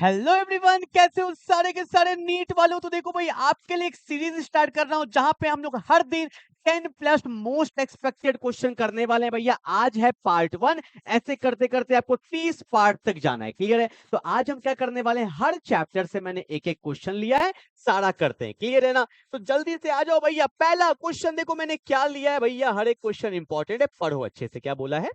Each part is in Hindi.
हेलो एवरीवन, कैसे हो सारे के सारे नीट वालों। तो देखो भाई, आपके लिए एक सीरीज स्टार्ट कर रहा हूं जहां पे हम लोग हर दिन 10 प्लस मोस्ट एक्सपेक्टेड क्वेश्चन करने वाले हैं भैया। आज है पार्ट 1। ऐसे करते करते आपको 30 पार्ट तक जाना है। क्लियर है? तो आज हम क्या करने वाले हैं, हर चैप्टर से मैंने एक एक क्वेश्चन लिया है, सारा करते हैं। क्लियर है ना? तो जल्दी से आ जाओ भैया। पहला क्वेश्चन देखो मैंने क्या लिया है भैया, हर एक क्वेश्चन इंपॉर्टेंट है, पढ़ो अच्छे से। क्या बोला है?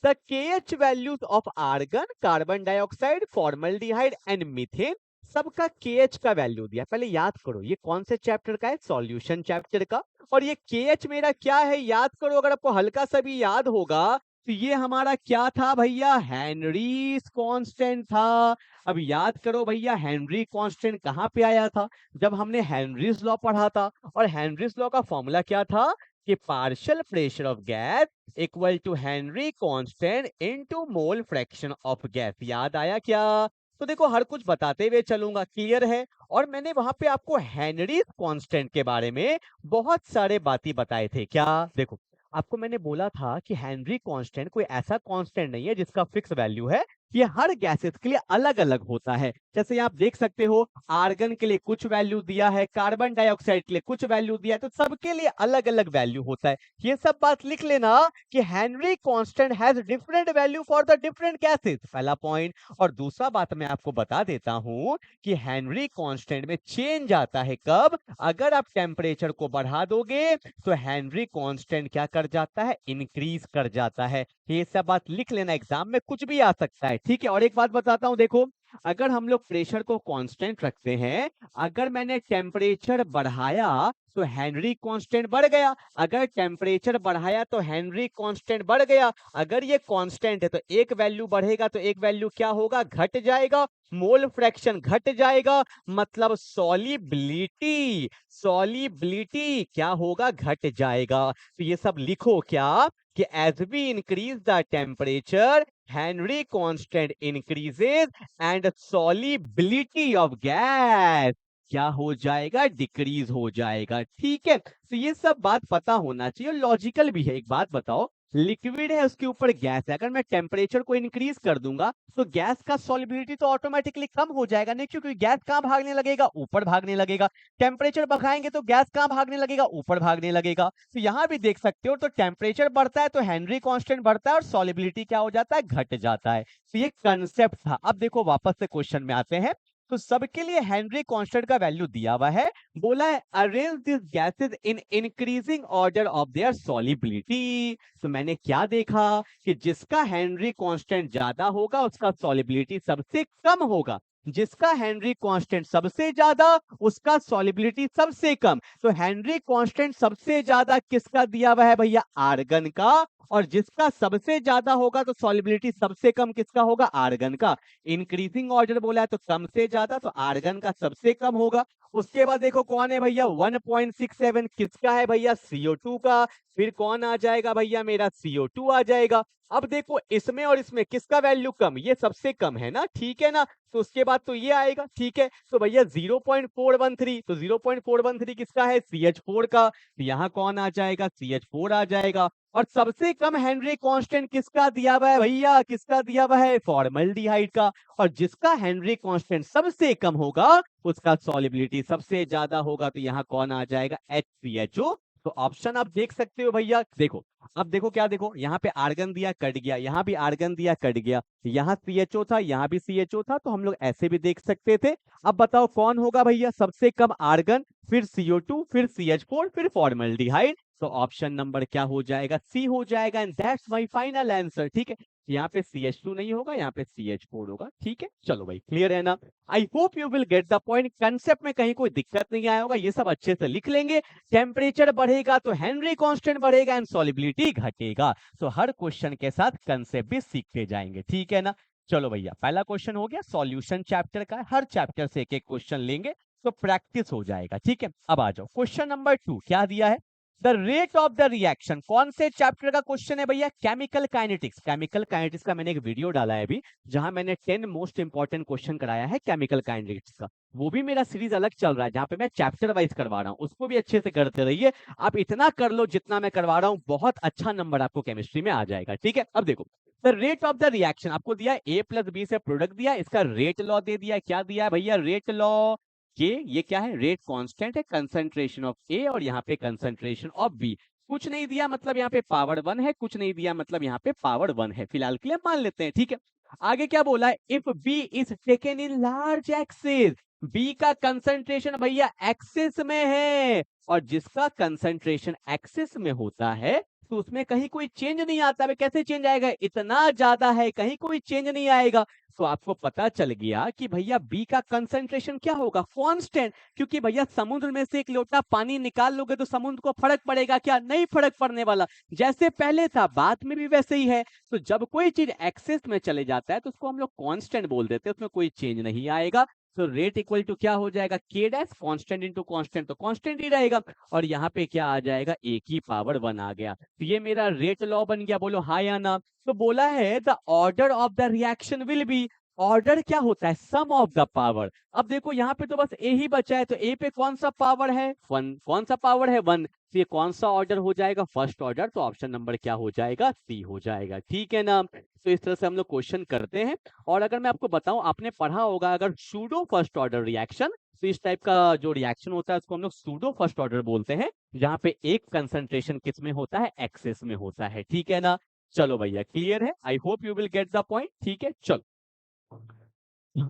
The KH values of argon, carbon dioxide, formaldehyde and methane, सबका KH का वैल्यू दिया। पहले याद करो ये कौन से चैप्टर का है, सॉल्यूशन चैप्टर का। और ये KH मेरा क्या है, याद करो। अगर आपको हल्का सा भी याद होगा तो ये हमारा क्या था भैया, हेनरीज कांस्टेंट था। अब याद करो भैया, हेनरी कांस्टेंट कहाँ पे आया था, जब हमने हेनरीज लॉ पढ़ा था। और हेनरीज लॉ का फॉर्मूला क्या था कि partial pressure of gas equal to Henry constant into mole fraction of gas. याद आया क्या? तो देखो हर कुछ बताते हुए चलूंगा। क्लियर है? और मैंने वहां पे आपको हेनरी कांस्टेंट के बारे में बहुत सारे बातें बताए थे। क्या देखो, आपको मैंने बोला था कि हेनरी कांस्टेंट कोई ऐसा कांस्टेंट नहीं है जिसका फिक्स वैल्यू है। ये हर गैसेस के लिए अलग अलग होता है। जैसे आप देख सकते हो, आर्गन के लिए कुछ वैल्यू दिया है, कार्बन डाइऑक्साइड के लिए कुछ वैल्यू दिया है, तो सबके लिए अलग अलग वैल्यू होता है। ये सब बात लिख लेना कि Henry constant has different value for the different gases, पहला पॉइंट। और दूसरा बात मैं आपको बता देता हूं कि हेनरी कांस्टेंट में चेंज आता है कब, अगर आप टेम्परेचर को बढ़ा दोगे तो हेनरी कांस्टेंट क्या कर जाता है, इंक्रीज कर जाता है। ये सब बात लिख लेना, एग्जाम में कुछ भी आ सकता है। ठीक है? और एक बात बताता हूं, देखो अगर हम लोग प्रेशर को कांस्टेंट रखते हैं, अगर मैंने टेम्परेचर बढ़ाया तो हेनरी कांस्टेंट बढ़ गया, अगर टेम्परेचर बढ़ाया तो हेनरी कांस्टेंट बढ़ गया। अगर ये कांस्टेंट है तो एक वैल्यू बढ़ेगा तो एक वैल्यू क्या होगा, घट जाएगा। मोल फ्रैक्शन घट जाएगा, मतलब सॉलिबिलिटी, सॉलिबिलिटी क्या होगा, घट जाएगा। तो ये सब लिखो क्या कि as we increase the temperature Henry constant increases and solubility of gas क्या हो जाएगा, डिक्रीज हो जाएगा। ठीक है? तो ये सब बात पता होना चाहिए, लॉजिकल भी है। एक बात बताओ, लिक्विड है उसके ऊपर गैस है, अगर मैं टेम्परेचर को इंक्रीज कर दूंगा तो गैस का सॉलिबिलिटी तो ऑटोमेटिकली कम हो जाएगा नहीं, क्योंकि गैस कहां भागने लगेगा, ऊपर भागने लगेगा। टेम्परेचर बढ़ाएंगे तो गैस कहां भागने लगेगा, ऊपर भागने लगेगा। तो यहां भी देख सकते हो, तो टेम्परेचर बढ़ता है तो हेनरी कांस्टेंट बढ़ता है और सॉलिबिलिटी क्या हो जाता है, घट जाता है। तो ये कंसेप्ट था। अब देखो वापस से क्वेश्चन में आते हैं। तो सबके लिए हेनरी कांस्टेंट का वैल्यू दिया हुआ है, बोला है arrange this gases in increasing order of their solubility. तो मैंने क्या देखा कि जिसका हेनरी कांस्टेंट ज्यादा होगा उसका सॉलिबिलिटी सबसे कम होगा, जिसका हेनरी कांस्टेंट सबसे ज्यादा उसका सॉलिबिलिटी सबसे कम। तो हेनरी कांस्टेंट सबसे ज्यादा किसका दिया हुआ है भैया, आर्गन का। और जिसका सबसे ज्यादा होगा तो सॉलिबिलिटी सबसे कम किसका होगा, आर्गन का। इंक्रीजिंग ऑर्डर बोला है तो कम से ज्यादा, तो आर्गन का सबसे कम होगा। उसके बाद देखो कौन है भैया, 1.67 किसका है भैया, CO2 का। फिर कौन आ जाएगा भैया, मेरा CO2 आ जाएगा। अब देखो इसमें और इसमें किसका वैल्यू कम, ये सबसे कम है ना, ठीक है ना। तो उसके बाद तो ये आएगा। ठीक है? तो भैया 0.413, तो 0.413 किसका है, CH4 का। तो यहाँ कौन आ जाएगा, CH4 आ जाएगा। और सबसे कम हेनरी कांस्टेंट किसका दिया हुआ है भैया, किसका दिया हुआ है, फॉर्मल्डिहाइड का। और जिसका हेनरी कांस्टेंट सबसे कम होगा उसका सॉलिबिलिटी सबसे ज्यादा होगा, तो यहाँ कौन आ जाएगा, HCHO। तो ऑप्शन आप देख सकते हो भैया। देखो अब देखो क्या, देखो यहाँ पे आर्गन दिया कट गया, यहाँ भी आर्गन दिया कट गया, यहाँ CHO था, यहाँ भी CHO था, तो हम लोग ऐसे भी देख सकते थे। अब बताओ कौन होगा भैया, सबसे कम आर्गन, फिर CO2, फिर CH4, फिर फॉर्मल्डिहाइड। तो ऑप्शन नंबर क्या हो जाएगा, सी हो जाएगा। And that's my final answer. ठीक है? यहाँ पे CH2 नहीं होगा, यहाँ पे CH4 होगा। ठीक है? चलो भाई, क्लियर है ना? I hope you will get the point. Concept में कहीं कोई दिक्कत नहीं आया होगा, ये सब अच्छे से लिख लेंगे। टेम्परेचर बढ़ेगा तो हेनरी कांस्टेंट बढ़ेगा एंड सॉलिबिलिटी घटेगा। तो हर क्वेश्चन के साथ कंसेप्ट भी सीखते जाएंगे। ठीक है ना? चलो भैया, पहला क्वेश्चन हो गया, सॉल्यूशन चैप्टर का। हर चैप्टर से एक एक क्वेश्चन लेंगे तो प्रैक्टिस हो जाएगा। ठीक है? अब आ जाओ क्वेश्चन नंबर 2, क्या दिया है, the rate of the reaction. कौन से चैप्टर का क्वेश्चन है भैया, केमिकल काइनेटिक्स। केमिकल काइनेटिक्स का मैंने एक वीडियो डाला है अभी, जहां मैंने 10 मोस्ट इंपॉर्टेंट क्वेश्चन कराया है केमिकल काइनेटिक्स का। वो भी मेरा सीरीज अलग चल रहा है जहां पे मैं चैप्टर वाइज करवा रहा हूँ, उसको भी अच्छे से करते रहिए। आप इतना कर लो जितना मैं करवा रहा हूँ, बहुत अच्छा नंबर आपको केमिस्ट्री में आ जाएगा। ठीक है? अब देखो the rate of the reaction आपको दिया ए प्लस बी से प्रोडक्ट दिया, इसका रेट लॉ दे दिया, क्या दिया है भैया रेट लॉ के, ये क्या है रेट कांस्टेंट है, कंसंट्रेशन ऑफ ए और यहाँ पे कंसंट्रेशन ऑफ बी, कुछ नहीं दिया मतलब यहाँ पे पावर 1 है, कुछ नहीं दिया मतलब यहाँ पे पावर 1 है, फिलहाल के लिए मान लेते हैं, ठीक है। आगे क्या बोला है, if B is taken in large excess, B का कंसंट्रेशन भैया एक्सिस में है, और जिसका कंसंट्रेशन एक्सिस में होता है तो उसमें कहीं कोई चेंज नहीं आता है, कैसे चेंज आएगा, इतना ज्यादा है कहीं कोई चेंज नहीं आएगा। तो आपको पता चल गया कि भैया बी का कंसंट्रेशन क्या होगा, कांस्टेंट, क्योंकि भैया समुद्र में से एक लोटा पानी निकाल लोगे तो समुद्र को फर्क पड़ेगा क्या, नहीं फर्क पड़ने वाला, जैसे पहले था बाद में भी वैसे ही है। तो जब कोई चीज एक्सेस में चले जाता है तो उसको हम लोग कांस्टेंट बोल देते हैं, उसमें कोई चेंज नहीं आएगा। तो रेट इक्वल टू क्या हो जाएगा, के डैश कांस्टेंट इनटू कांस्टेंट, तो कांस्टेंट ही रहेगा, और यहाँ पे क्या आ जाएगा, ए की पावर 1 आ गया। तो ये मेरा रेट लॉ बन गया, बोलो हाँ या ना। तो बोला है the order of the reaction will be, order क्या होता है, सम ऑफ द पावर। अब देखो यहाँ पे तो बस ए ही बचा है, तो ए पे कौन सा पावर है, 1, कौन सा पावर है 1, तो ये कौन सा ऑर्डर हो जाएगा, फर्स्ट ऑर्डर, तो ऑप्शन नंबर क्या हो जाएगा, सी हो जाएगा, ठीक है ना। तो इस तरह से हम लोग क्वेश्चन करते हैं। और अगर मैं आपको बताऊं, आपने पढ़ा होगा अगर सूडो फर्स्ट ऑर्डर रिएक्शन, तो इस टाइप का जो रिएक्शन होता है उसको हम लोग सूडो फर्स्ट ऑर्डर बोलते हैं, जहां पे एक कंसंट्रेशन किस में होता है, एक्सेस में होता है, ठीक है ना। चलो भैया क्लियर है, I hope you will get the point, ठीक है। चलो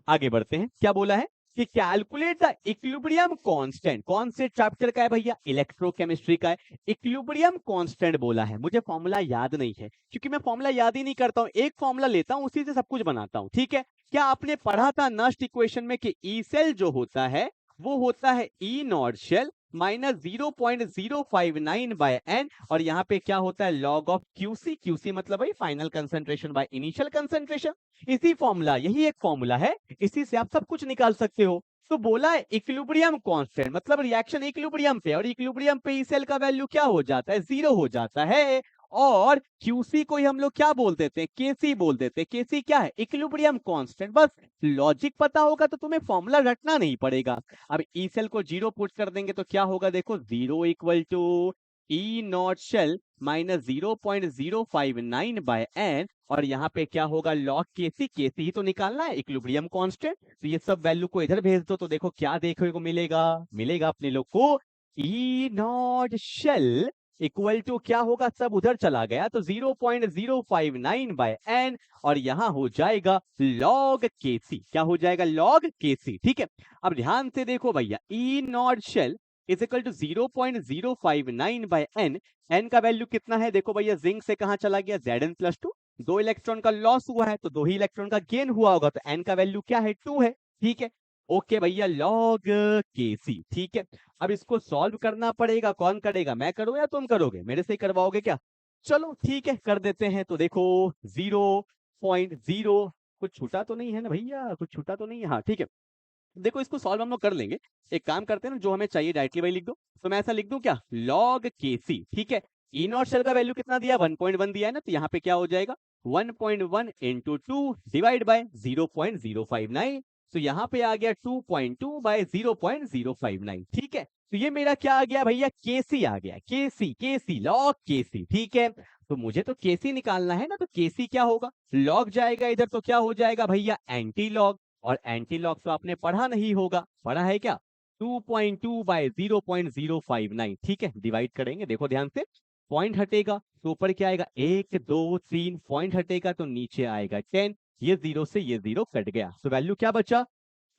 आगे बढ़ते हैं, क्या बोला है कि कैलकुलेट द इक्विलिब्रियम कांस्टेंट, कौन से चैप्टर का है भैया, इलेक्ट्रोकेमिस्ट्री का है। इक्विलिब्रियम कांस्टेंट बोला है, मुझे फॉर्मूला याद नहीं है, क्योंकि मैं फॉर्मूला याद ही नहीं करता हूं, एक फॉर्मूला लेता हूं उसी से सब कुछ बनाता हूं, ठीक है। क्या आपने पढ़ा था नस्ट इक्वेशन में कि ई सेल जो होता है वो होता है E naught cell minus 0.059 by N, और यहाँ पे क्या होता है लॉग ऑफ क्यूसी, क्यूसी मतलब भाई final concentration by initial concentration. इसी फॉर्मूला, यही एक फॉर्मूला है, इसी से आप सब कुछ निकाल सकते हो। तो बोला है इक्विलिब्रियम कांस्टेंट मतलब रिएक्शन इक्विलिब्रियम पे, और इक्विलिब्रियम पे ई सेल का वैल्यू क्या हो जाता है, 0 हो जाता है, और क्यूसी को ही हम लोग क्या बोल देते हैं, केसी बोल देते हैं, केसी क्या है, इक्विलिब्रियम कांस्टेंट। बस लॉजिक पता होगा तो तुम्हें फॉर्मूला रटना नहीं पड़ेगा। अब ई सेल को 0 पुट कर देंगे तो क्या होगा, देखो 0 equal to E naught cell minus 0.059 by N, और यहाँ पे क्या होगा लॉग केसी, केसी ही तो निकालना है इक्विलिब्रियम कांस्टेंट, तो ये सब वैल्यू को इधर भेज दो, तो देखो क्या देखने को मिलेगा, मिलेगा अपने लोग को ई नॉट शेल इक्वल टू क्या होगा, सब उधर चला गया तो 0.059 बाय एन, और यहां हो जाएगा लॉग केसी, क्या हो जाएगा लॉग केसी, ठीक है। अब ध्यान से देखो भैया, E naught cell is equal to 0.059 by N, N का वैल्यू कितना है, देखो भैया जिंक से कहां चला गया, Zn+2, 2 इलेक्ट्रॉन का लॉस हुआ है तो 2 ही इलेक्ट्रॉन का गेन हुआ होगा, तो एन का वैल्यू क्या है 2 है, ठीक है। ओके भैया लॉग केसी, ठीक है। अब इसको सॉल्व करना पड़ेगा, कौन करेगा, मैं करूं या तुम करोगे, मेरे से ही करवाओगे क्या, चलो ठीक है कर देते हैं। तो देखो 0.0 कुछ छूटा तो नहीं है ना भैया, कुछ छूटा तो नहीं है, हाँ ठीक है। देखो इसको सॉल्व हम लोग कर लेंगे, एक काम करते हैं ना, जो हमें चाहिए डायरेक्टली वही लिख दो, तो मैं ऐसा लिख दूं क्या, लॉग केसी, ठीक है। ई नॉट शेल का वैल्यू कितना दिया, 1.1 दिया है ना, तो यहाँ पे क्या हो जाएगा 1.1 इंटू 2 डिवाइड बाय 0.059, तो यहाँ पे आ गया 2.2 बाय 0.059, ठीक है। तो ये मेरा क्या आ गया भैया, केसी आ गया, केसी, केसी लॉग केसी, ठीक है। तो मुझे तो केसी निकालना है ना, तो केसी क्या होगा, लॉग जाएगा इधर तो क्या हो जाएगा भैया एंटी लॉग, और एंटी लॉग तो आपने पढ़ा नहीं होगा, पढ़ा है क्या, 2.2 बाय 0.059, ठीक है। डिवाइड करेंगे, देखो ध्यान से, पॉइंट हटेगा तो ऊपर क्या आएगा 1 2 3, पॉइंट हटेगा तो नीचे आएगा 10, ये 0 से ये 0 कट गया, तो वैल्यू क्या बचा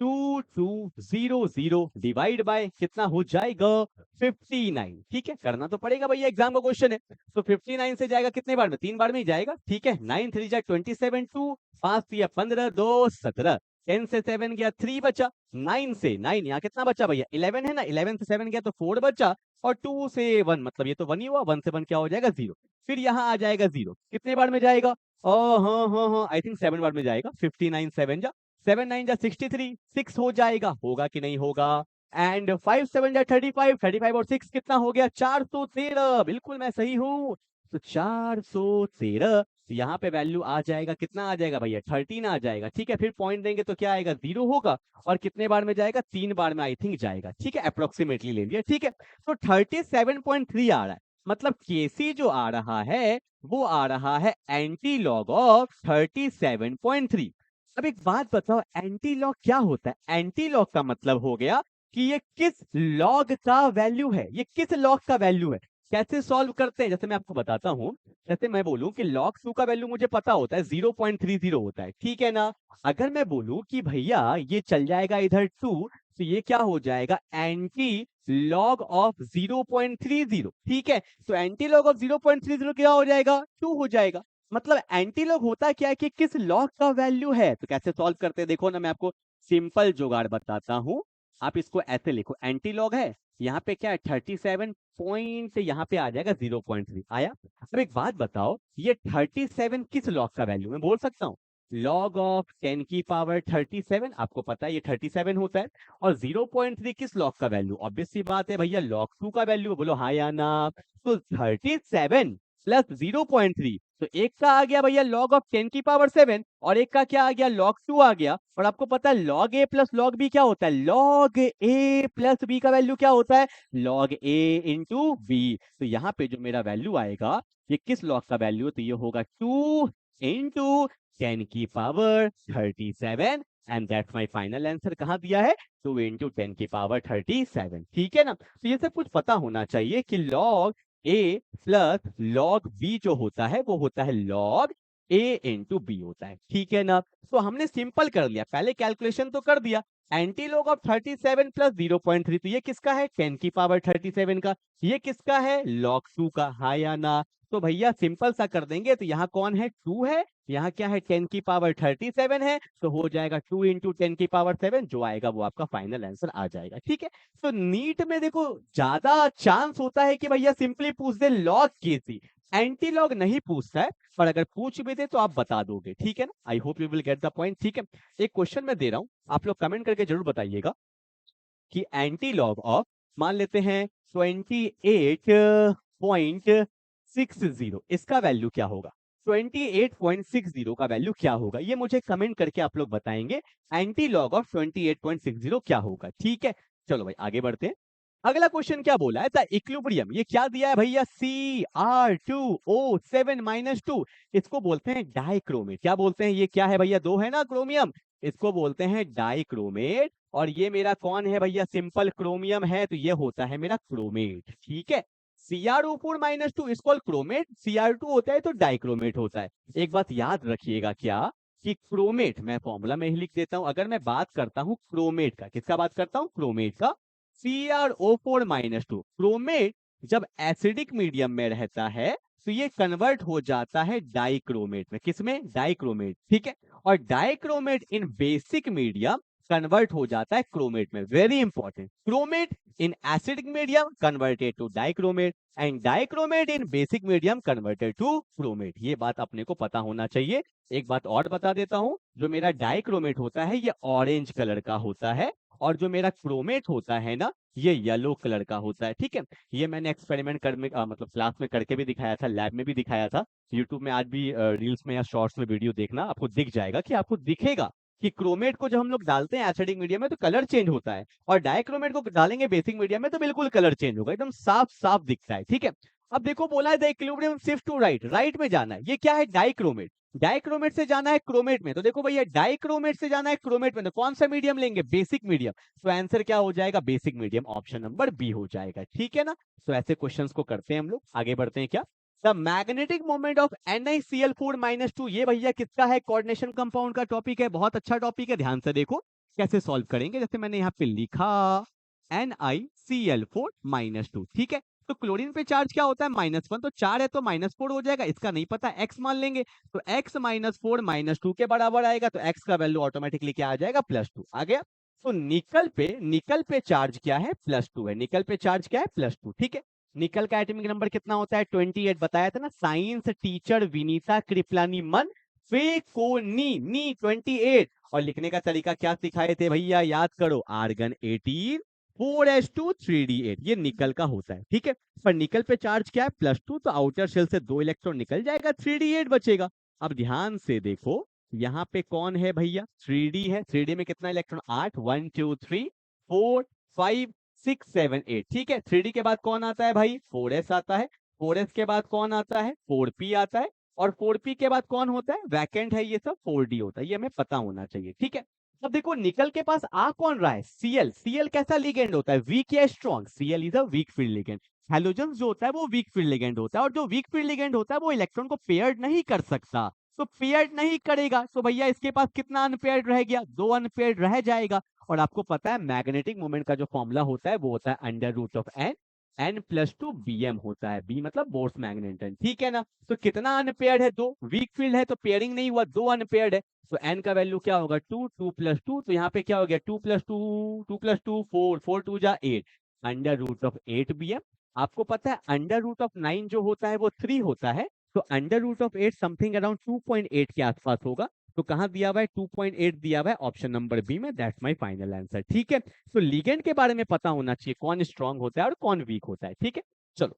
2200 डिवाइड बाय कितना हो जाएगा 59, ठीक है। करना तो पड़ेगा भैया, एग्जाम का क्वेश्चन है, तो 59 से जाएगा कितने बार में, 3 बार में ही जाएगा, ठीक है। 9 3 जा 27, 2 5 या 15, 2 17, 10 से 7 गया 3 बचा, 9 से 9 यहाँ कितना बचा भैया 11 है ना, 11 से 7 गया तो 4 बचा, और 2 से 1 मतलब ये तो 1 ही हुआ, 1 से 1 क्या हो जाएगा 0, फिर यहाँ आ जाएगा 0, कितने बार में जाएगा, हाँ आई थिंक 7 बार में जाएगा, 59 7 जा 7 9 जा 63, 6 हो जाएगा, होगा कि नहीं होगा, एंड 5 7 जा 35, 35 और 6 कितना हो गया 413, बिल्कुल मैं सही हूँ, तो 413, तो यहाँ पे वैल्यू आ जाएगा, कितना आ जाएगा भैया 13 आ जाएगा, ठीक है। फिर पॉइंट देंगे तो क्या आएगा 0 होगा, और कितने बार में जाएगा 3 बार में आई थिंक जाएगा, ठीक है, अप्रोक्सीमेटली ले लिया, ठीक है। तो 37.3 आ रहा है, मतलब केसी जो आ रहा है वो आ रहा है एंटी लॉग ऑफ 37.3। अब एक बात बताओ, एंटी लॉग क्या होता है? एंटी लॉग का मतलब हो गया कि ये किस लॉग का वैल्यू है, ये किस लॉग का वैल्यू है। कैसे सॉल्व करते हैं, जैसे मैं आपको बताता हूँ। जैसे मैं बोलूं कि log 2 का वैल्यू मुझे पता होता है 0.30 होता है, ठीक है ना। अगर मैं बोलूं कि भैया ये चल जाएगा इधर 2, तो ये क्या हो जाएगा, एंटी लॉग ऑफ 0.30, ठीक है। तो एंटी लॉग ऑफ 0.30 क्या हो जाएगा, 2 हो जाएगा। मतलब एंटी लॉग होता क्या है कि किस लॉग का वैल्यू है। तो कैसे सॉल्व करते हैं, देखो ना, मैं आपको सिंपल जुगाड़ बताता हूँ। आप इसको ऐसे लिखो, एंटी लॉग है, यहाँ पे क्या है 37 पॉइंट, यहाँ पे आ जाएगा 0.3 आया। अब एक बात बताओ, ये 37 किस लॉग का वैल्यू मैं बोल सकता हूँ? लॉग ऑफ 10 की पावर 37, आपको पता है ये 37 होता है। और 0.3 किस लॉग का वैल्यू? ऑब्वियस सी बात है भैया, लॉग 2 का वैल्यू। बोलो हाँ या ना। तो 37 प्लस 0.3, तो एक का आ गया भैया लॉग ऑफ 10 की पावर 7, और एक का क्या आ गया, लॉग 2 आ गया। और आपको पता है लॉग ए प्लस लॉग बी क्या होता है, लॉग ए प्लस बी का वैल्यू क्या होता है, लॉग ए इंटू बी। तो यहाँ पे जो मेरा वैल्यू आएगा, ये किस लॉग का वैल्यू है, तो ये होगा 2 इंटू 10 की power 37, and that's my final answer. कहाँ दिया है, 2 इंटू 10 की पावर 37, ठीक है ना। तो ये सब कुछ पता होना चाहिए कि लॉग ए प्लस लॉग बी जो होता है वो होता है लॉग ए इंटू बी होता है, ठीक है ना। तो हमने सिंपल कर लिया, पहले कैलकुलेशन तो कर दिया। एंटी लॉग ऑफ 37 प्लस 0.3, तो ये किसका है, 10 की पावर 37 का। ये किसका है, लॉग 2 का, हाँ या ना। तो भैया सिंपल सा कर देंगे, तो यहाँ कौन है, 2 है, यहाँ क्या है 10 की पावर 37 है, तो हो जाएगा 2 इंटू 10 की पावर 7, जो आएगा वो आपका फाइनल आंसर आ जाएगा, ठीक है। तो नीट में देखो ज्यादा चांस होता है कि भैया सिंपली पूछ दे लॉग केसी, एंटी लॉग नहीं पूछता है। पर अगर पूछ भी दे तो आप बता दोगे, ठीक है ना। I hope you will get the point, ठीक है। एक क्वेश्चन मैं दे रहा हूं, आप लोग कमेंट करके जरूर बताइएगा कि एंटी लॉग ऑफ, मान लेते हैं 28.60, इसका वैल्यू क्या होगा। 28.60 का वैल्यू क्या होगा, ये मुझे कमेंट करके आप लोग बताएंगे। एंटी लॉग ऑफ 28.60 क्या होगा, ठीक है। चलो भाई आगे बढ़ते हैं। अगला क्वेश्चन क्या बोला है, द इक्विलिब्रियम, ये क्या दिया है भैया, Cr2O7-2, इसको बोलते हैं डाइक्रोमेट। क्या बोलते हैं, ये क्या है भैया, दो है ना क्रोमियम, इसको बोलते हैं डाइक्रोमेट। और ये मेरा कौन है भैया, सिंपल क्रोमियम है, तो ये होता है मेरा क्रोमेट, ठीक है। Cr O4-2 इसको क्रोमेट, Cr2 होता है तो डाइक्रोमेट होता है। एक बात याद रखिएगा क्या, कि क्रोमेट, मैं फॉर्मूला में ही लिख देता हूं, अगर मैं बात करता हूं क्रोमेट का, किसका बात करता हूं, क्रोमेट का, CrO4-2, क्रोमेट जब एसिडिक मीडियम में रहता है तो ये कन्वर्ट हो जाता है डाइक्रोमेट में, किसमें, डाइक्रोमेट, ठीक है। और dichromate in basic medium convert हो जाता है क्रोमेट में, very important. Chromate in acidic medium converted to dichromate, and dichromate in basic medium converted to chromate. ये बात अपने को पता होना चाहिए। एक बात और बता देता हूं, जो मेरा डाइक्रोमेट होता है ये ऑरेंज कलर का होता है, और जो मेरा क्रोमेट होता है ना, ये येलो कलर का होता है, ठीक है। ये मैंने एक्सपेरिमेंट कर में मतलब क्लास में करके भी दिखाया था, लैब में भी दिखाया था। यूट्यूब में आज भी रील्स में या शॉर्ट्स में वीडियो देखना, आपको दिख जाएगा, कि आपको दिखेगा कि क्रोमेट को जब हम लोग डालते हैं एसिडिक मीडियम में तो कलर चेंज होता है, और डाइक्रोमेट को डालेंगे बेसिक मीडियम में तो बिल्कुल कलर चेंज होगा, एकदम साफ साफ दिखता है, ठीक है। अब देखो बोला है the equilibrium shift to right, right में जाना है। ये क्या है, डाइक्रोमेट, डाइक्रोमेट से जाना है क्रोमेट में। तो देखो भैया डाइक्रोमेट से जाना है क्रोमेट में, तो कौन सा मीडियम लेंगे, बेसिक मीडियम। तो आंसर क्या हो जाएगा, basic medium, option number B हो जाएगा, ठीक है ना। तो ऐसे क्वेश्चंस को करते हैं हम लोग, आगे बढ़ते हैं क्या। The magnetic moment of NiCl4-2, ये भैया किसका है, कोऑर्डिनेशन कंपाउंड का टॉपिक है, बहुत अच्छा टॉपिक है, ध्यान से देखो कैसे सॉल्व करेंगे। जैसे मैंने यहाँ पे लिखा NiCl4-2, ठीक है। तो क्लोरीन पे चार्ज क्या होता है, -1, तो 4 है तो -4 हो जाएगा, इसका नहीं पता, x मान लेंगे। तो x -4 -2 के बराबर आएगा, तो x का वैल्यू ऑटोमेटिकली क्या आ जाएगा, +2 आ गया। तो निकल पे चार्ज क्या है, +2 है, निकल पे चार्ज क्या है, +2, ठीक है। निकल का एटॉमिक नंबर कितना होता है, 28, बताया था ना, साइंस टीचर विनीता कृपलानी मन नी 28। और लिखने का तरीका क्या सिखाए थे भैया, याद करो, आर्गन 18 4s2 3d8, ये निकल का होता है, ठीक है। पर निकल पे चार्ज क्या है, +2, तो आउटर शेल से 2 इलेक्ट्रॉन निकल जाएगा, 3d8 बचेगा। अब ध्यान से देखो, यहाँ पे कौन है भैया, 3d है, 3d में कितना इलेक्ट्रॉन, 8, 1 2 3 4 5 6 7 8, ठीक है। 3d के बाद कौन आता है भाई, 4s आता है। 4s के बाद कौन आता है, 4p आता है, और 4p के बाद कौन होता है, वैकेंट है ये सब, 4d होता है, ये हमें पता होना चाहिए, ठीक है। अब देखो निकल के पास आ कौन रहा है, Cl। Cl कैसा लिगेंड होता है, वीक या strong, Cl is a weak field ligand. Halogen जो होता है वो वीक फील्ड लिगेंड होता है, और जो वीक फील्ड लिगेंड होता है वो इलेक्ट्रॉन को पेयर्ड नहीं कर सकता, तो पेयर्ड नहीं करेगा, तो भैया इसके पास कितना अनपेयर्ड रह गया, 2 अनपेयर्ड रह जाएगा। और आपको पता है मैग्नेटिक मोमेंट का जो फॉर्मूला होता है वो होता है under root of N, n+2 bm होता है, b मतलब बोर्स मैग्नेटन, ठीक है ना। तो कितना अनपेयर्ड है, 2, वीक फील्ड है तो पेयरिंग नहीं हुआ, 2 अनपेयर्ड है, तो n का वैल्यू क्या होगा, 2, 2+2, तो यहाँ पे क्या हो गया, 2+2, 2+2 4, 4 2 जा 8, अंडर रूट ऑफ 8 bm। आपको पता है अंडर रूट ऑफ 9 जो होता है वो 3 होता है, तो under root of 8 something around 2.8 के आसपास होगा, तो कहाँ दिया हुआ है, 2.8 दिया हुआ है ऑप्शन नंबर बी में, दैट्स माय फाइनल आंसर, ठीक है। तो लिगेंड के बारे में पता होना चाहिए, कौन स्ट्रांग होता है और कौन वीक होता है, ठीक है। चलो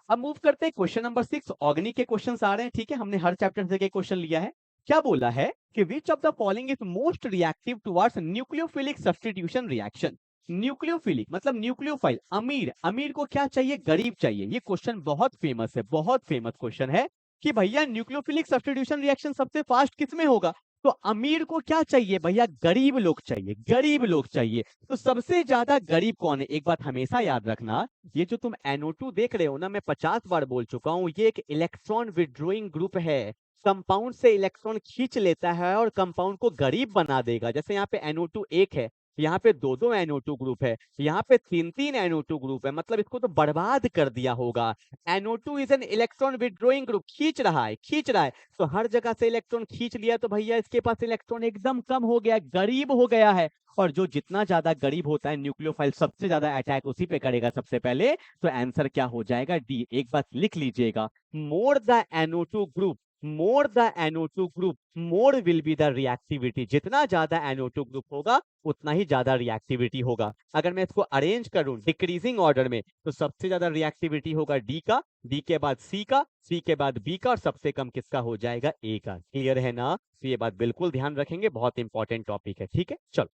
अब मूव करते हैं क्वेश्चन नंबर 6, ऑर्गेनिक के क्वेश्चंस आ रहे हैं, ठीक है, हमने हर चैप्टर से के क्वेश्चन लिया है। क्या बोला है कि which of the following is most reactive towards nucleophilic substitution reaction. Nucleophilic मतलब न्यूक्लियोफाइल, अमीर, अमीर को क्या चाहिए, गरीब चाहिए। ये क्वेश्चन बहुत फेमस है, बहुत फेमस क्वेश्चन है कि भैया न्यूक्लियोफिलिक सब्स्टिट्यूशन रिएक्शन सबसे फास्ट किसमें होगा, तो अमीर को क्या चाहिए भैया, गरीब लोग चाहिए, गरीब लोग चाहिए। तो सबसे ज्यादा गरीब कौन है, एक बात हमेशा याद रखना, ये जो तुम NO2 देख रहे हो ना, मैं 50 बार बोल चुका हूँ, ये एक इलेक्ट्रॉन विड्रोइंग ग्रुप है, कंपाउंड से इलेक्ट्रॉन खींच लेता है और कंपाउंड को गरीब बना देगा। जैसे यहाँ पे NO2 एक है, यहाँ पे 2 NO2 ग्रुप है, यहाँ पे 3 NO2 ग्रुप है, मतलब इसको तो बर्बाद कर दिया होगा। NO2 is an electron withdrawing group, खींच रहा है, खींच रहा है, तो हर जगह से इलेक्ट्रॉन खींच लिया, तो भैया इसके पास इलेक्ट्रॉन एकदम कम हो गया, गरीब हो गया है। और जो जितना ज्यादा गरीब होता है न्यूक्लियोफाइल सबसे ज्यादा अटैक उसी पे करेगा सबसे पहले, तो आंसर क्या हो जाएगा, डी। एक बात लिख लीजिएगा, more the NO2 group, more the NO2 group more will be the reactivity. जितना ज्यादा NO2 ग्रुप होगा उतना ही ज्यादा रिएक्टिविटी होगा। अगर मैं इसको अरेंज करूं डिक्रीजिंग ऑर्डर में, तो सबसे ज्यादा रिएक्टिविटी होगा डी का, डी के बाद सी का, सी के बाद बी का, और सबसे कम किसका हो जाएगा, ए का। क्लियर है ना, तो ये बात बिल्कुल ध्यान रखेंगे, बहुत इंपॉर्टेंट टॉपिक है, ठीक है। चलो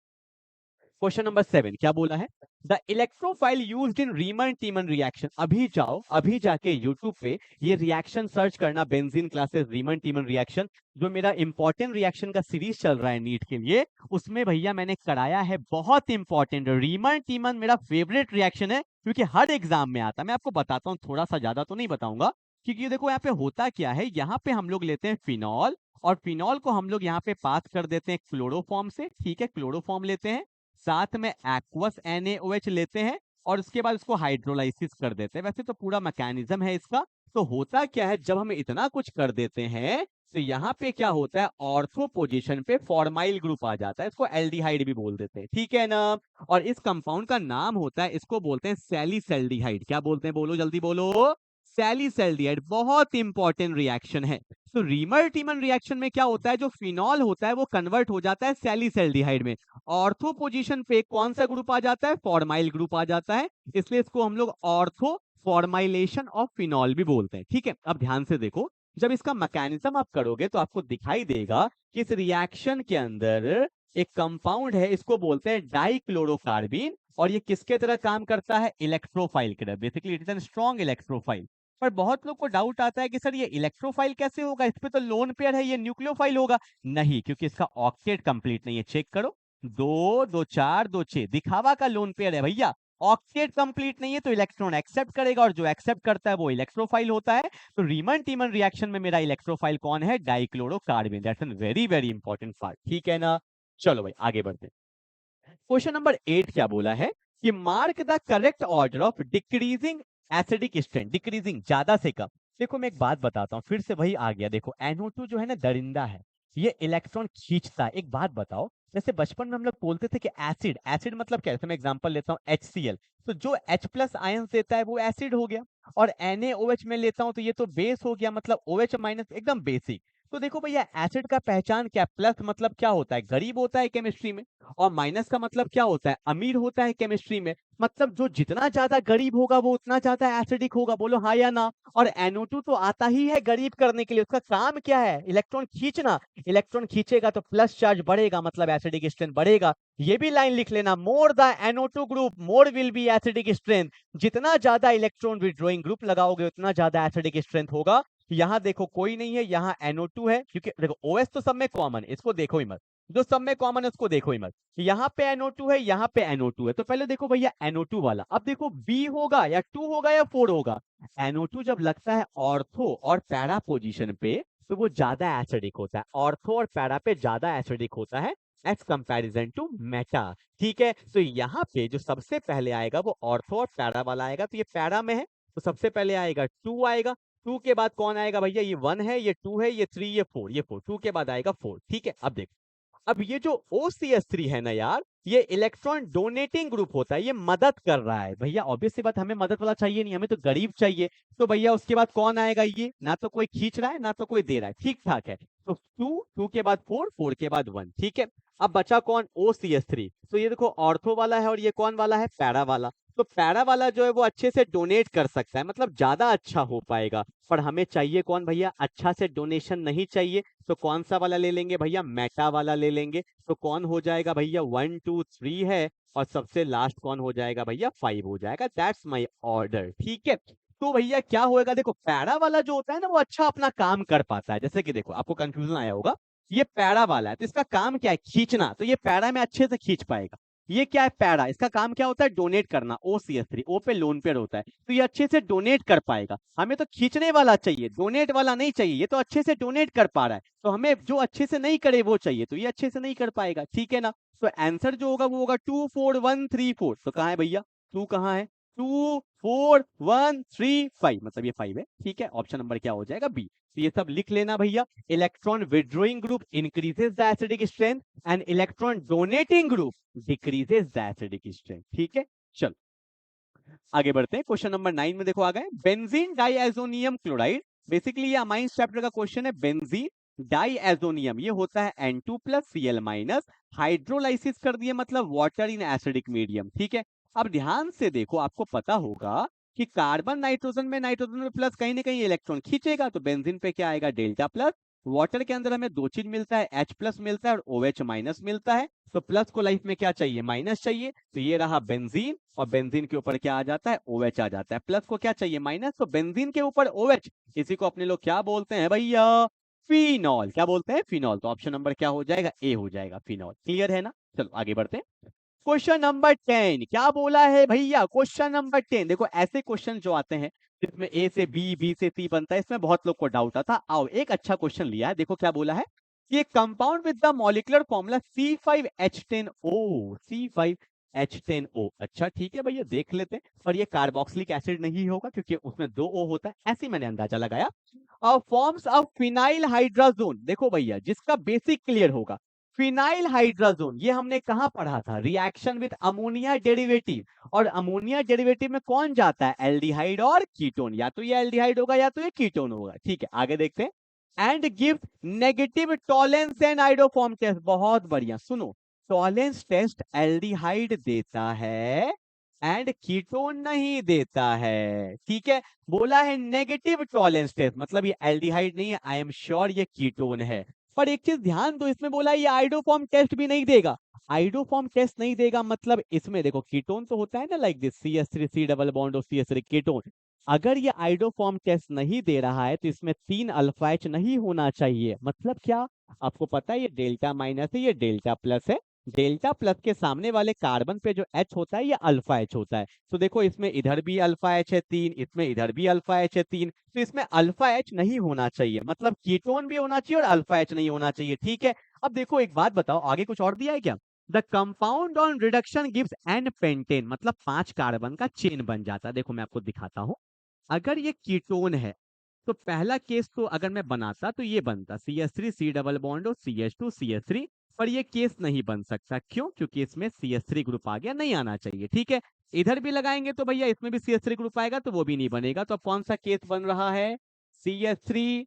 क्वेश्चन नंबर 7 क्या बोला है, the electrophile used in Reimer Tiemann reaction. अभी जाओ, अभी जाके यूट्यूब पे ये रिएक्शन सर्च करना, benzene classes Reimer Tiemann reaction, जो मेरा इंपॉर्टेंट रिएक्शन का सीरीज चल रहा है नीट के लिए, उसमें भैया मैंने कराया है, बहुत इंपॉर्टेंट। रीमन टीमन मेरा फेवरेट रिएक्शन है, क्योंकि हर एग्जाम में आता है। मैं आपको बताता हूँ, थोड़ा सा ज्यादा तो नहीं बताऊंगा, क्योंकि देखो यहाँ पे होता क्या है, यहाँ पे हम लोग लेते हैं फिनॉल, और फिनॉल को हम लोग यहाँ पे पास कर देते हैं क्लोरोफॉर्म से, ठीक है, क्लोरोफॉर्म लेते हैं, साथ में एक्वस NaOH लेते हैं, और उसके बाद उसको हाइड्रोलाइसिस कर देते हैं। वैसे तो पूरा मैकेनिज्म है इसका। तो होता क्या है, जब हम इतना कुछ कर देते हैं, तो यहाँ पे क्या होता है, ऑर्थो पोजीशन पे फॉर्माइल ग्रुप आ जाता है, इसको एल्डिहाइड भी बोल देते हैं, ठीक है ना। और इस कंपाउंड का नाम होता है, इसको बोलते हैं सैलिसैल्डिहाइड। क्या बोलते हैं, बोलो जल्दी बोलो, सैलिसैल्डिहाइड। बहुत इंपॉर्टेंट रिएक्शन है। तो रीमर टीमन रिएक्शन में क्या होता है, जो फिनॉल होता है वो कन्वर्ट हो जाता है सैलिसैल्डिहाइड में, ऑर्थो पोजीशन पे कौन सा ग्रुप आ जाता है, फॉर्माइल ग्रुप आ जाता है, इसलिए इसको हम लोग ऑर्थो फॉर्माइलेशन ऑफ फिनॉल भी बोलते हैं, ठीक है। अब ध्यान से देखो, जब इसका मैकेनिज्म आप करोगे तो आपको दिखाई देगा कि इस रिएक्शन के अंदर एक कंपाउंड है, इसको बोलते हैं डाइक्लोरोकार्बिन, और ये किसके तरह काम करता है, इलेक्ट्रोफाइल की तरह। Basically it is an strong electrophile. पर बहुत लोग को डाउट आता है कि सर ये इलेक्ट्रोफाइल कैसे होगा, इस पे तो लोन पेयर है, ये न्यूक्लियोफाइल होगा। नहीं, क्योंकि इसका ऑक्टेट कंप्लीट नहीं है, चेक करो, 2 2 4 2 6 दिखावा का लोन पेयर है भैया, ऑक्टेट कंप्लीट नहीं है, तो इलेक्ट्रॉन एक्सेप्ट करेगा, और जो एक्सेप्ट करता है वो इलेक्ट्रोफाइल होता है। तो रीमन टीमन रिएक्शन में मेरा इलेक्ट्रोफाइल कौन है, dichlorocarbene. That's an very very important part, ठीक है ना। चलो भाई आगे बढ़ते हैं। क्वेश्चन नंबर 8 क्या बोला है कि mark the correct order of decreasing acidic strength. Decreasing ज्यादा से कम। देखो मैं एक बात बताता हूँ, फिर से वही आ गया, देखो NO2 जो है ना दरिंदा है, ये इलेक्ट्रॉन खींचता है। एक बात बताओ, जैसे बचपन में हम लोग बोलते थे कि एसिड, एसिड मतलब क्या है, मैं एग्जांपल लेता हूँ HCl, तो जो H+ आयन देता है वो एसिड हो गया, और NaOH में लेता हूँ तो ये तो बेस हो गया, मतलब OH- एकदम बेसिक। तो देखो भैया एसिड का पहचान क्या है, प्लस मतलब क्या होता है, गरीब होता है केमिस्ट्री में, और माइनस का मतलब क्या होता है, अमीर होता है केमिस्ट्री में। मतलब जो जितना ज्यादा गरीब होगा वो उतना ज्यादा एसिडिक होगा, बोलो हाँ या ना। और NO2 तो आता ही है गरीब करने के लिए, उसका काम क्या है, इलेक्ट्रॉन खींचना। इलेक्ट्रॉन खींचेगा तो प्लस चार्ज बढ़ेगा, मतलब एसिडिक स्ट्रेंथ बढ़ेगा। ये भी लाइन लिख लेना, more the NO2 group more will be acidic strength. जितना ज्यादा इलेक्ट्रॉन विड्रॉइंग ग्रुप लगाओगे उतना ज्यादा एसिडिक स्ट्रेंथ होगा। यहाँ देखो कोई नहीं है, यहाँ NO2 है, क्योंकि देखो OH तो सब में कॉमन है, इसको देखो ही मत। जो सब में कॉमन है उसको देखो ही मत। यहाँ पे NO2 है, यहाँ पे NO2 है, तो पहले देखो भैया NO2 वाला। अब देखो B होगा या 2 होगा या 4 होगा। NO2 जब लगता है ऑर्थो और पैरा पोजीशन पे तो वो ज्यादा एसिडिक होता है, ऑर्थो और पैरा पे ज्यादा एसिडिक होता है एज कंपैरिजन टू मेटा। ठीक है, तो यहाँ पे जो सबसे पहले आएगा वो ऑर्थो और पैरा वाला आएगा, तो ये पैरा में है, तो सबसे पहले आएगा 2 आएगा। 2 के बाद कौन आएगा भैया, ये 1 है, ये 2 है, ये 3, ये 4, ये 4, 2 के बाद आएगा 4। ठीक है, अब देखो, अब ये जो OCH3 है ना यार, ये इलेक्ट्रॉन डोनेटिंग ग्रुप होता है, ये मदद कर रहा है भैया। ऑब्वियस सी बात, हमें मदद वाला चाहिए नहीं, हमें तो गरीब चाहिए। तो भैया उसके बाद कौन आएगा, ये ना तो कोई खींच रहा है ना तो कोई दे रहा है, ठीक ठाक है। तो 2, 2 के बाद 4, 4 के बाद 1। ठीक है, अब बचा कौन, OCH3। तो ये देखो ऑर्थो वाला है और ये कौन वाला है, पैरा वाला। तो पैरा वाला जो है वो अच्छे से डोनेट कर सकता है, मतलब ज्यादा अच्छा हो पाएगा। पर हमें चाहिए कौन भैया, अच्छा से डोनेशन नहीं चाहिए, तो कौन सा वाला ले लेंगे भैया, मेटा वाला ले लेंगे। तो कौन हो जाएगा भैया, 1 2 3 है, और सबसे लास्ट कौन हो जाएगा भैया, 5 हो जाएगा। That's my order. ठीक है, तो भैया क्या होएगा, देखो पैरा वाला जो होता है ना वो अच्छा अपना काम कर पाता है। जैसे कि देखो आपको कंफ्यूजन आया होगा, ये पैरा वाला है तो इसका काम क्या है, खींचना, तो ये पैरा में अच्छे से खींच पाएगा। ये क्या है, पैरा, इसका काम क्या होता है, डोनेट करना। OCH3 O पे लोन पेयर होता है, तो ये अच्छे से डोनेट कर पाएगा। हमें तो खींचने वाला चाहिए, डोनेट वाला नहीं चाहिए। ये तो अच्छे से डोनेट कर पा रहा है, तो हमें जो अच्छे से नहीं करे वो चाहिए, तो ये अच्छे से नहीं कर पाएगा। ठीक है ना, तो आंसर जो होगा वो होगा 2 4 1 3 4। तो कहाँ है भैया, 2 कहाँ है, 2 4 1 3 5, मतलब ये 5 है। ठीक है, ऑप्शन नंबर क्या हो जाएगा, बी। तो ये सब लिख लेना भैया, electron withdrawing group increases the acidic strength and electron donating group decreases the acidic strength. ठीक है, चलो आगे बढ़ते हैं। क्वेश्चन नंबर 9 में देखो आ गए, बेंजीन डाइएजोनियम क्लोराइड। बेसिकली ये अमाइंस चैप्टर का क्वेश्चन है। बेंजीन डाइएजोनियम ये होता है N2 plus Cl minus, hydrolysis कर दिए मतलब वाटर इन एसिडिक मीडियम। ठीक है, अब ध्यान से देखो, आपको पता होगा कि कार्बन नाइट्रोजन में प्लस कहीं ना कहीं इलेक्ट्रॉन खींचेगा, तो बेंजीन पे क्या आएगा, डेल्टा प्लस। वाटर के अंदर हमें दो चीज मिलता है, H प्लस मिलता है और OH माइनस मिलता है। तो प्लस को लाइफ में क्या चाहिए, माइनस चाहिए, तो ये रहा बेंजीन, और बेंजीन के ऊपर क्या आ जाता है, OH आ जाता है। प्लस को क्या चाहिए, माइनस, तो बेंजीन के ऊपर OH, इसी को अपने लोग क्या बोलते हैं भैया, फिनॉल। क्या बोलते हैं, फिनॉल। तो ऑप्शन नंबर क्या हो जाएगा, ए हो जाएगा, फिनॉल। क्लियर है ना, चलो आगे बढ़ते हैं। क्वेश्चन नंबर 10 क्या बोला है भैया, क्वेश्चन नंबर 10 देखो, ऐसे क्वेश्चन जो आते हैं जिसमें ए से बी, बी से सी बनता है, इसमें बहुत लोग को डाउट आता। आओ एक अच्छा क्वेश्चन लिया है, देखो क्या बोला है, ये compound with the molecular formula C5H10O, C5H10O। अच्छा ठीक है भैया, देख लेते हैं। पर ये कार्बोक्सिलिक एसिड नहीं होगा क्योंकि उसमें 2 O होता है, ऐसे मैंने अंदाजा लगाया। और फॉर्म्स ऑफ फिनाइल हाइड्राजोन, देखो भैया जिसका बेसिक क्लियर होगा, फिनाइल हाइड्राजोन ये हमने कहा पढ़ा था, रिएक्शन विद अमोनिया डेरिवेटिव। और अमोनिया डेरिवेटिव में कौन जाता है, एल्डिहाइड और कीटोन, या तो ये एल्डिहाइड होगा या तो ये कीटोन होगा। ठीक है, आगे देखते हैं। And give negative Tollens and iodoform test, बहुत बढ़िया, सुनो, टॉलेंस टेस्ट एल्डिहाइड देता है एंड कीटोन नहीं देता है। ठीक है, बोला है नेगेटिव टॉलेंस टेस्ट, मतलब ये एल्डिहाइड नहीं है, आई एम श्योर ये कीटोन है। पर एक चीज ध्यान दो, इसमें बोला ये आइडोफॉर्म टेस्ट भी नहीं देगा। आइडोफॉर्म टेस्ट नहीं देगा मतलब इसमें देखो कीटोन तो होता है ना, like this CH3 C double bond और CH3 कीटोन। अगर ये आइडोफॉर्म टेस्ट नहीं दे रहा है तो इसमें 3 अल्फा H नहीं होना चाहिए। मतलब क्या, आपको पता है ये डेल्टा माइनस है, ये डेल्टा प्लस है। डेल्टा प्लस के सामने वाले कार्बन पे जो H होता है ये अल्फा H होता है। तो देखो इसमें इधर भी अल्फा H है 3, इसमें इधर भी अल्फा H है 3, तो इसमें अल्फा H नहीं होना चाहिए, मतलब कीटोन भी होना चाहिए और अल्फा H नहीं होना चाहिए। ठीक है, अब देखो एक बात बताओ, आगे कुछ और दिया है क्या, the compound on reduction gives an pentane, मतलब 5 कार्बन का चेन बन जाता है। देखो मैं आपको दिखाता हूं, अगर ये कीटोन है तो पहला केस तो अगर मैं बनाता तो ये बनता CH3 C डबल बॉन्ड और CH2 CH3। पर ये केस नहीं बन सकता, क्यों, क्योंकि इसमें CH3 ग्रुप आ गया, नहीं आना चाहिए। ठीक है, इधर भी लगाएंगे तो भैया इसमें भी CH3 ग्रुप आएगा तो वो भी नहीं बनेगा। तो अब कौन सा केस बन रहा है, CH3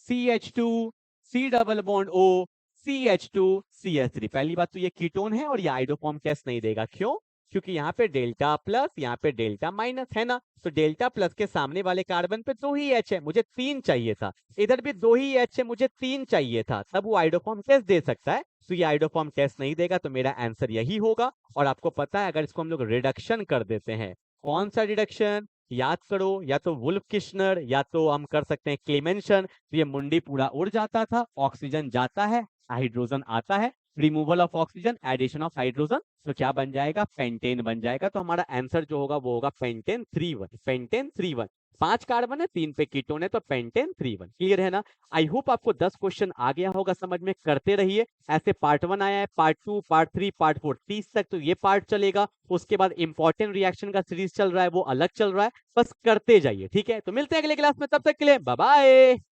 CH2 C double bond O, CH2CH3। पहली बात तो ये कीटोन है और ये आइडोफॉर्म टेस्ट नहीं देगा। क्यों? क्योंकि यहाँ पे डेल्टा प्लस, यहाँ पे डेल्टा माइनस है ना, तो डेल्टा प्लस के सामने वाले कार्बन पे 2 ही H है, मुझे 3 चाहिए था। इधर भी 2 ही H है, मुझे 3 चाहिए था, तब वो आइडोफॉर्म टेस्ट दे सकता है। तो ये आइडोफॉर्म टेस्ट नहीं देगा, तो मेरा आंसर यही होगा। और आपको पता है, अगर इसको हम लोग रिडक्शन कर देते हैं, कौन सा रिडक्शन याद करो, या तो वुल्फ किश्नर या तो हम कर सकते हैं क्लेमेंशन। तो ये मुंडी पूरा उड़ जाता था, ऑक्सीजन जाता है, हाइड्रोजन आता है, removal of oxygen, addition of hydrogen, तो क्या बन जाएगा? पेंटेन बन जाएगा। तो हमारा आंसर जो होगा वो होगा पेंटेन 3,1। पेंटेन 3,1, 5 कार्बन है, 3 पे कीटोन है, तो पेंटेन 3,1। क्लियर है ना? आई होप आपको 10 क्वेश्चन आ गया होगा समझ में। करते रहिए ऐसे। पार्ट 1 आया है, पार्ट 2, पार्ट 3, पार्ट 4, 30 तक तो ये पार्ट चलेगा। उसके बाद इंपॉर्टेंट रिएक्शन का सीरीज चल रहा है, वो अलग चल रहा है। बस करते जाइए, ठीक है? तो मिलते हैं अगले क्लास में, तब तक के लिए बाय बाय।